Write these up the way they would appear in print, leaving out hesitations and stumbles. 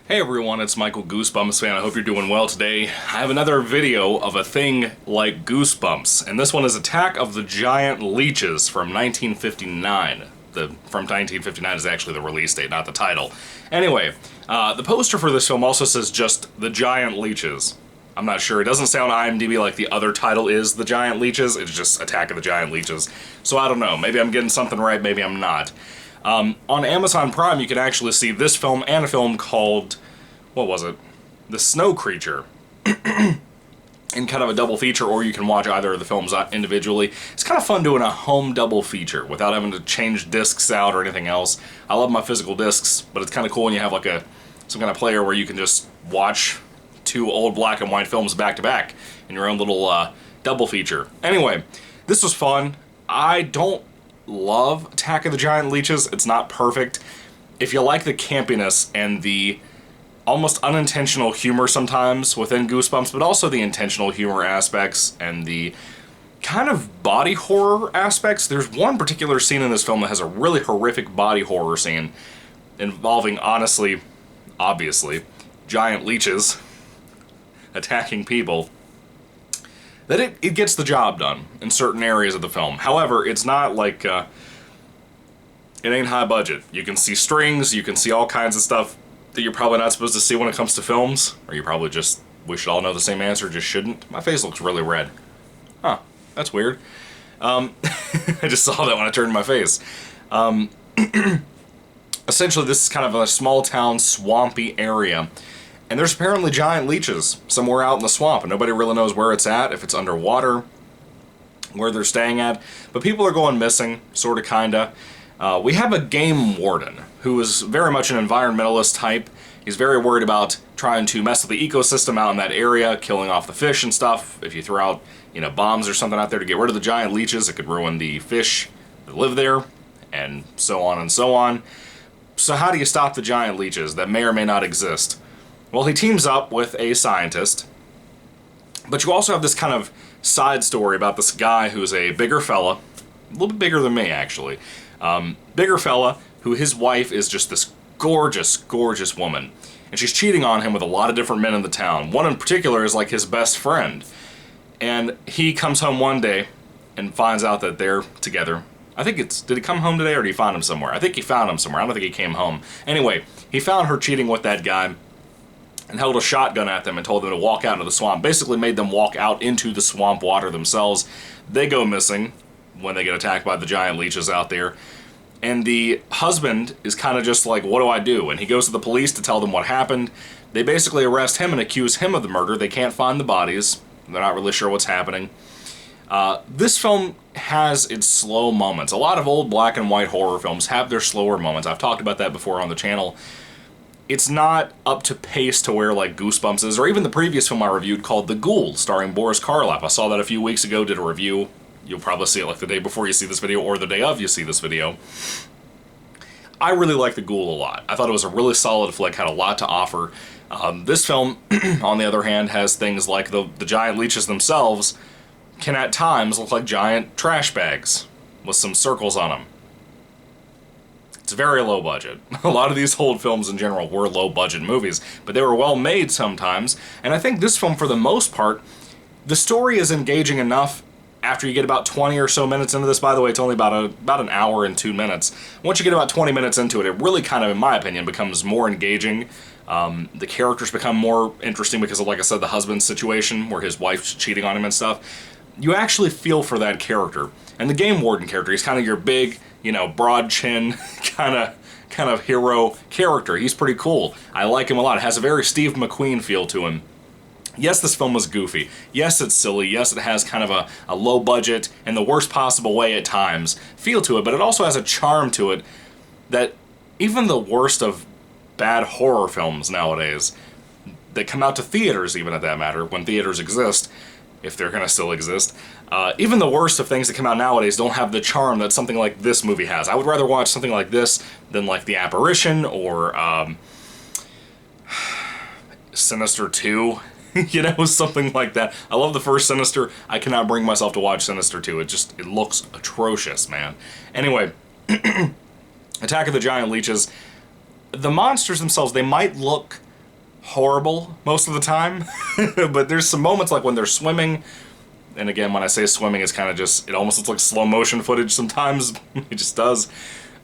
Hey everyone, it's Michael GoosebumpsFan. I hope you're doing well today. I have another video of a thing like Goosebumps, and this one is Attack of the Giant Leeches from 1959. From 1959 is actually the release date, not the title. Anyway, the poster for this film also says just The Giant Leeches. I'm not sure. It doesn't say on IMDb like the other title is The Giant Leeches. It's just Attack of the Giant Leeches. So I don't know. Maybe I'm getting something right, maybe I'm not. On Amazon Prime, you can actually see this film and a film called, what was it? The Snow Creature. In kind of a double feature, or you can watch either of the films individually. It's kind of fun doing a home double feature without having to change discs out or anything else. I love my physical discs, but it's kind of cool when you have like some kind of player where you can just watch two old black and white films back to back in your own little double feature. Anyway, this was fun. I don't love Attack of the Giant Leeches. It's not perfect. If you like the campiness and the almost unintentional humor sometimes within Goosebumps, but also the intentional humor aspects and the kind of body horror aspects. There's one particular scene in this film that has a really horrific body horror scene involving, obviously, giant leeches attacking people. That it gets the job done in certain areas of the film. However, it's not like, it ain't high budget. You can see strings, you can see all kinds of stuff that you're probably not supposed to see when it comes to films, or you probably just, we should all know the same answer, just shouldn't. My face looks really red. Huh, that's weird. I just saw that when I turned my face. Essentially, this is kind of a small town, swampy area, and there's apparently giant leeches somewhere out in the swamp, and nobody really knows where it's at, if it's underwater, where they're staying at, but people are going missing, sorta, kinda. We have a game warden who is very much an environmentalist type. He's very worried about trying to mess with the ecosystem out in that area, killing off the fish and stuff. If you throw out, bombs or something out there to get rid of the giant leeches, it could ruin the fish that live there, and so on and so on. So how do you stop the giant leeches that may or may not exist? Well, he teams up with a scientist, but you also have this kind of side story about this guy who's a bigger fella, a little bit bigger than me, actually. Bigger fella, who his wife is just this gorgeous, gorgeous woman. And she's cheating on him with a lot of different men in the town. One in particular is like his best friend. And he comes home one day and finds out that they're together. I think did he come home today or did he find him somewhere? I think he found him somewhere. I don't think he came home. Anyway, he found her cheating with that guy and held a shotgun at them and told them to walk out into the swamp. Basically made them walk out into the swamp water themselves. They go missing when they get attacked by the giant leeches out there. And the husband is kind of just like, what do I do? And he goes to the police to tell them what happened. They basically arrest him and accuse him of the murder. They can't find the bodies. They're not really sure what's happening. This film has its slow moments. A lot of old black and white horror films have their slower moments. I've talked about that before on the channel. It's not up to pace to where like Goosebumps is, or even the previous film I reviewed called The Ghoul, starring Boris Karloff. I saw that a few weeks ago, did a review. You'll probably see it like the day before you see this video, or the day of you see this video. I really like The Ghoul a lot. I thought it was a really solid flick, had a lot to offer. This film, on the other hand, has things like the giant leeches themselves can at times look like giant trash bags with some circles on them. It's very low budget. A lot of these old films in general were low budget movies, but they were well made sometimes, and I think this film, for the most part, the story is engaging enough. After you get about 20 or so minutes into this, by the way, it's only about an hour and 2 minutes. Once you get about 20 minutes into it, it really kind of, in my opinion, becomes more engaging. The characters become more interesting because of, like I said, the husband's situation where his wife's cheating on him and stuff. You actually feel for that character. And the game warden character, he's kind of your big, broad chin kind of hero character. He's pretty cool. I like him a lot. It has a very Steve McQueen feel to him. Yes, this film was goofy. Yes, it's silly. Yes, it has kind of a low budget, and the worst possible way at times, feel to it, but it also has a charm to it that even the worst of bad horror films nowadays, that come out to theaters even at that matter, when theaters exist, if they're going to still exist, even the worst of things that come out nowadays don't have the charm that something like this movie has. I would rather watch something like this than like The Apparition or Sinister 2. Something like that. I love the first Sinister. I cannot bring myself to watch Sinister 2. It looks atrocious, man. Anyway, Attack of the Giant Leeches. The monsters themselves, they might look horrible most of the time. But there's some moments like when they're swimming, and again, when I say swimming, it's kind of just, it almost looks like slow motion footage sometimes. It just does.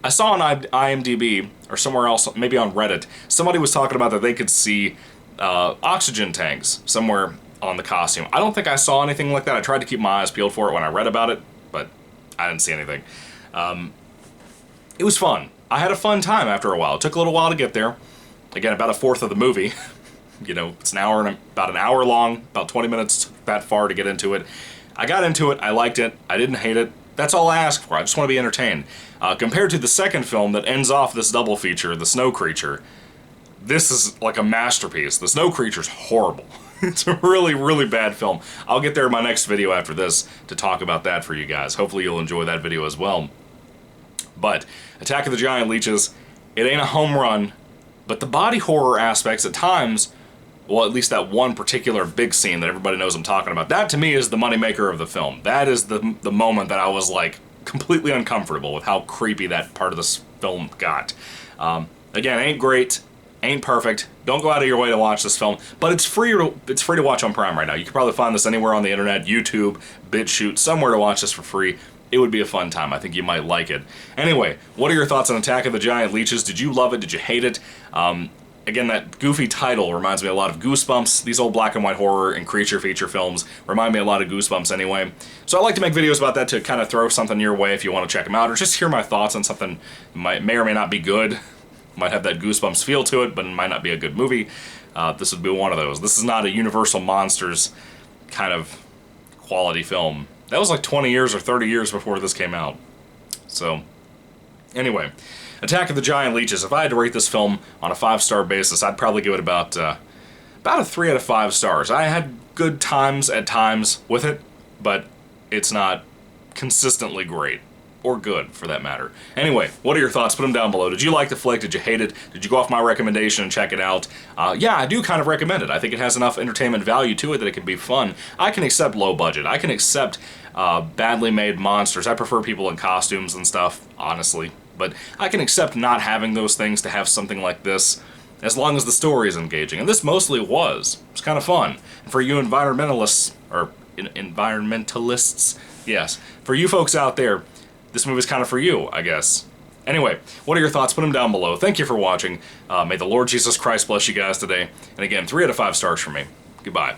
I saw on IMDb, or somewhere else, maybe on Reddit, somebody was talking about that they could see oxygen tanks somewhere on the costume. I don't think I saw anything like that. I tried to keep my eyes peeled for it when I read about it, but I didn't see anything. It was fun. I had a fun time after a while. It took a little while to get there. Again, about a fourth of the movie. You know, it's an hour and about an hour long, about 20 minutes that far to get into it. I got into it. I liked it. I didn't hate it. That's all I asked for. I just want to be entertained. Compared to the second film that ends off this double feature, The Snow Creature, this is like a masterpiece. The Snow Creature's horrible. It's a really, really bad film. I'll get there in my next video after this to talk about that for you guys. Hopefully you'll enjoy that video as well. But Attack of the Giant Leeches, it ain't a home run, but the body horror aspects at times, well, at least that one particular big scene that everybody knows I'm talking about, that to me is the moneymaker of the film. That is the moment that I was like completely uncomfortable with how creepy that part of this film got. Again, ain't great, ain't perfect. Don't go out of your way to watch this film, but it's free to watch on Prime right now. You can probably find this anywhere on the internet, YouTube, BitChute, somewhere to watch this for free. It would be a fun time. I think you might like it. Anyway, what are your thoughts on Attack of the Giant Leeches? Did you love it? Did you hate it? Again, that goofy title reminds me a lot of Goosebumps. These old black and white horror and creature feature films remind me a lot of Goosebumps anyway. So I like to make videos about that to kind of throw something your way if you want to check them out, or just hear my thoughts on something that may or may not be good. Might have that Goosebumps feel to it, but it might not be a good movie. This would be one of those. This is not a Universal Monsters kind of quality film. That was like 20 years or 30 years before this came out. So, anyway, Attack of the Giant Leeches. If I had to rate this film on a 5-star basis, I'd probably give it about a 3 out of 5 stars. I had good times at times with it, but it's not consistently great. Or good, for that matter. Anyway, what are your thoughts? Put them down below. Did you like the flick? Did you hate it? Did you go off my recommendation and check it out? Yeah, I do kind of recommend it. I think it has enough entertainment value to it that it can be fun. I can accept low budget. I can accept badly made monsters. I prefer people in costumes and stuff, honestly. But I can accept not having those things to have something like this, as long as the story is engaging. And this mostly was. It was kind of fun. And for you environmentalists, or environmentalists, yes, for you folks out there, this movie's kind of for you, I guess. Anyway, what are your thoughts? Put them down below. Thank you for watching. May the Lord Jesus Christ bless you guys today. And again, 3 out of 5 stars for me. Goodbye.